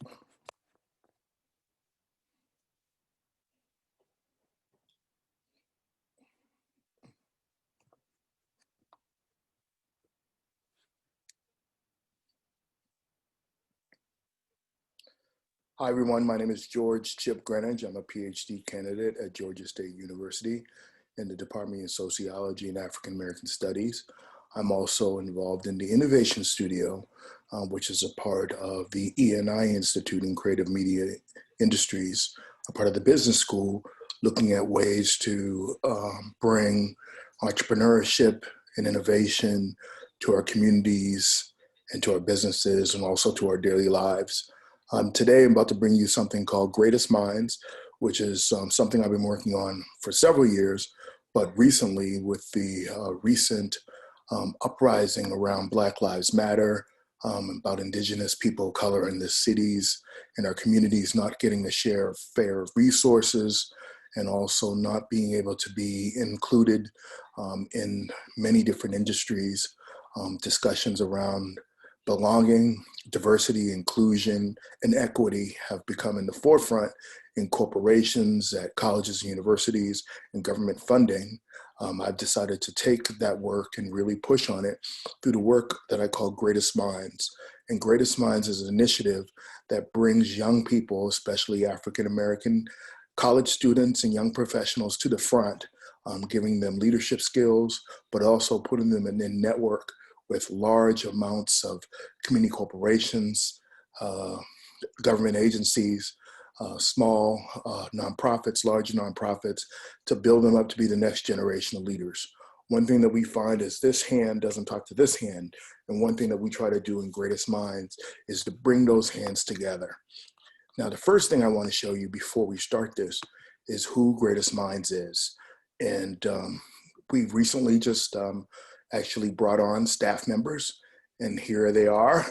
Hi, everyone. My name is George Chip Greenidge. I'm a PhD candidate at Georgia State University in the Department of Sociology and African American Studies. I'm also involved in the Innovation Studio, which is a part of the E&I Institute in Creative Media Industries, a part of the business school, looking at ways to bring entrepreneurship and innovation to our communities and to our businesses and also to our daily lives. Today, I'm about to bring you something called Greatest Minds, which is something I've been working on for several years, but recently with the recent uprising around Black Lives Matter, about Indigenous people of color in the cities and our communities not getting a share of fair resources and also not being able to be included in many different industries, discussions around belonging, diversity, inclusion, and equity have become in the forefront in corporations, at colleges and universities, and government funding. I've decided to take that work and really push on it through the work that I call Greatest Minds. And Greatest Minds is an initiative that brings young people, especially African American college students and young professionals, to the front, giving them leadership skills, but also putting them in a network with large amounts of community corporations, government agencies, small nonprofits, large nonprofits, to build them up to be the next generation of leaders. One thing that we find is this hand doesn't talk to this hand. And one thing that we try to do in Greatest Minds is to bring those hands together. Now, the first thing I want to show you before we start this is who Greatest Minds is. And we recently just actually brought on staff members, and here they are.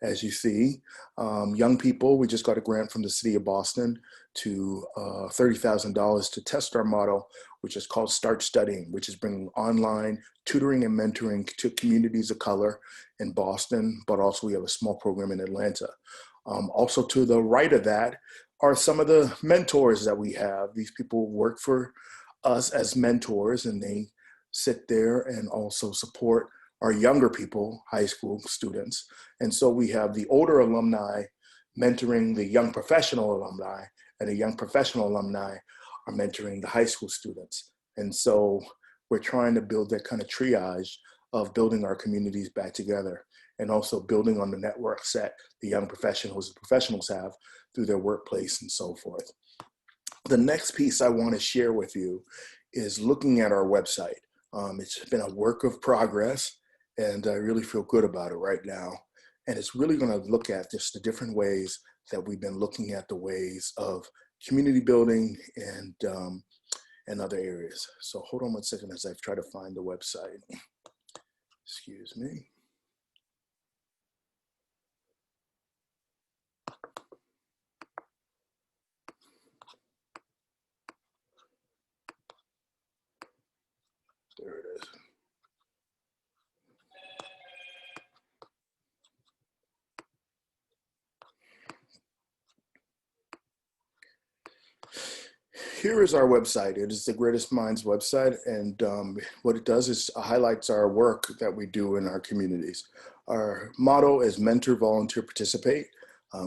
As you see, young people. We just got a grant from the city of Boston to $30,000 to test our model, which is called Start Studying, which is bringing online tutoring and mentoring to communities of color in Boston, but also we have a small program in Atlanta. Also to the right of that are some of the mentors that we have. These people work for us as mentors, and they sit there and also support our younger people, high school students. And so we have the older alumni mentoring the young professional alumni, and the young professional alumni are mentoring the high school students. And so we're trying to build that kind of triage of building our communities back together, and also building on the networks that the young professionals and professionals have through their workplace and so forth. The next piece I want to share with you is looking at our website. It's been a work of progress, and I really feel good about it right now. And it's really going to look at just the different ways that we've been looking at the ways of community building and other areas. So hold on one second as I try to find the website. Excuse me. There it is. Here is our website. It is the Greatest Minds website, and what it does is highlights our work that we do in our communities. Our motto is mentor, volunteer, participate.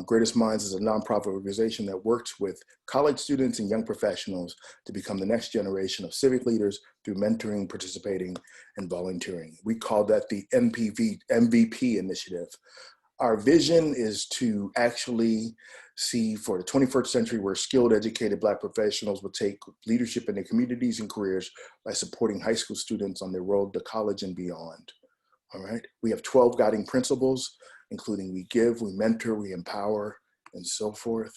Greatest Minds is a nonprofit organization that works with college students and young professionals to become the next generation of civic leaders through mentoring, participating, and volunteering. We call that the MVP initiative. Our vision is to actually see for the 21st century where skilled, educated Black professionals will take leadership in their communities and careers by supporting high school students on their road to college and beyond. All right. We have 12 guiding principles, including we give, we mentor, we empower, and so forth.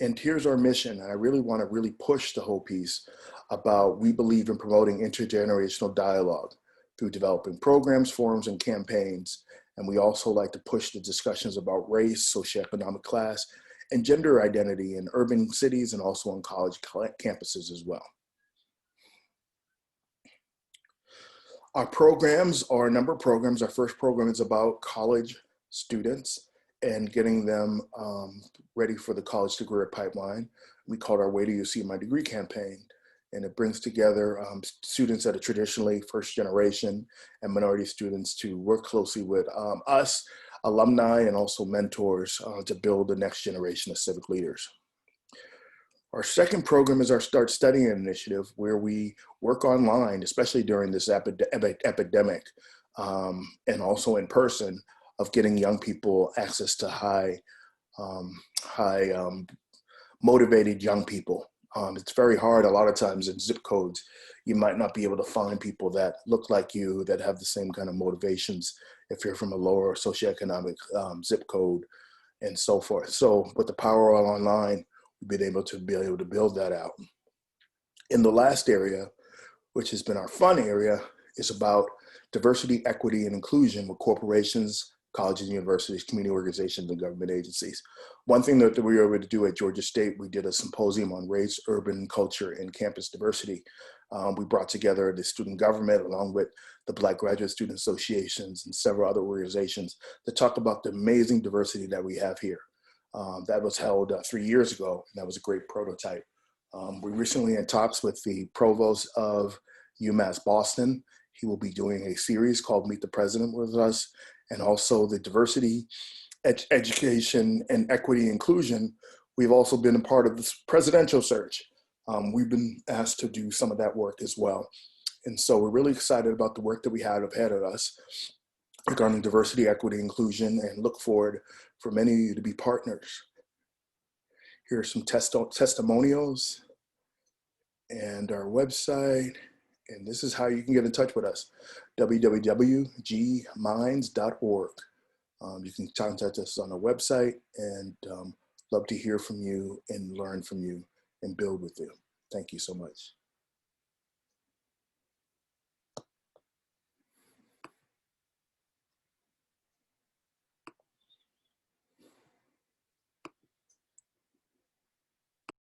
And here's our mission. And I really want to really push the whole piece about we believe in promoting intergenerational dialogue through developing programs, forums, and campaigns. And we also like to push the discussions about race, socioeconomic class, and gender identity in urban cities and also on college campuses as well. Our programs are a number of programs. Our first program is about college students and getting them ready for the college to career pipeline. We call it our Way to You See My Degree campaign. And it brings together students that are traditionally first generation and minority students to work closely with us, alumni, and also mentors to build the next generation of civic leaders. Our second program is our Start Studying initiative, where we work online, especially during this epidemic, and also in person, of getting young people access to high motivated young people. It's very hard a lot of times in zip codes. You might not be able to find people that look like you, that have the same kind of motivations if you're from a lower socioeconomic zip code and so forth. So with the power of online, we've been able to build that out. In the last area, which has been our fun area, is about diversity, equity, and inclusion with corporations, colleges, universities, community organizations, and government agencies. One thing that we were able to do at Georgia State, we did a symposium on race, urban culture, and campus diversity. We brought together the student government along with the Black Graduate Student Associations and several other organizations to talk about the amazing diversity that we have here. That was held 3 years ago, and that was a great prototype. We recently in talks with the provost of UMass Boston. He will be doing a series called Meet the President with us, and also the diversity, education, and equity inclusion. We've also been a part of this presidential search. We've been asked to do some of that work as well. And so we're really excited about the work that we have ahead of us regarding diversity, equity, inclusion, and look forward for many of you to be partners. Here are some testimonials and our website. And this is how you can get in touch with us, www.gminds.org. You can contact us on our website, and love to hear from you and learn from you and build with you. Thank you so much.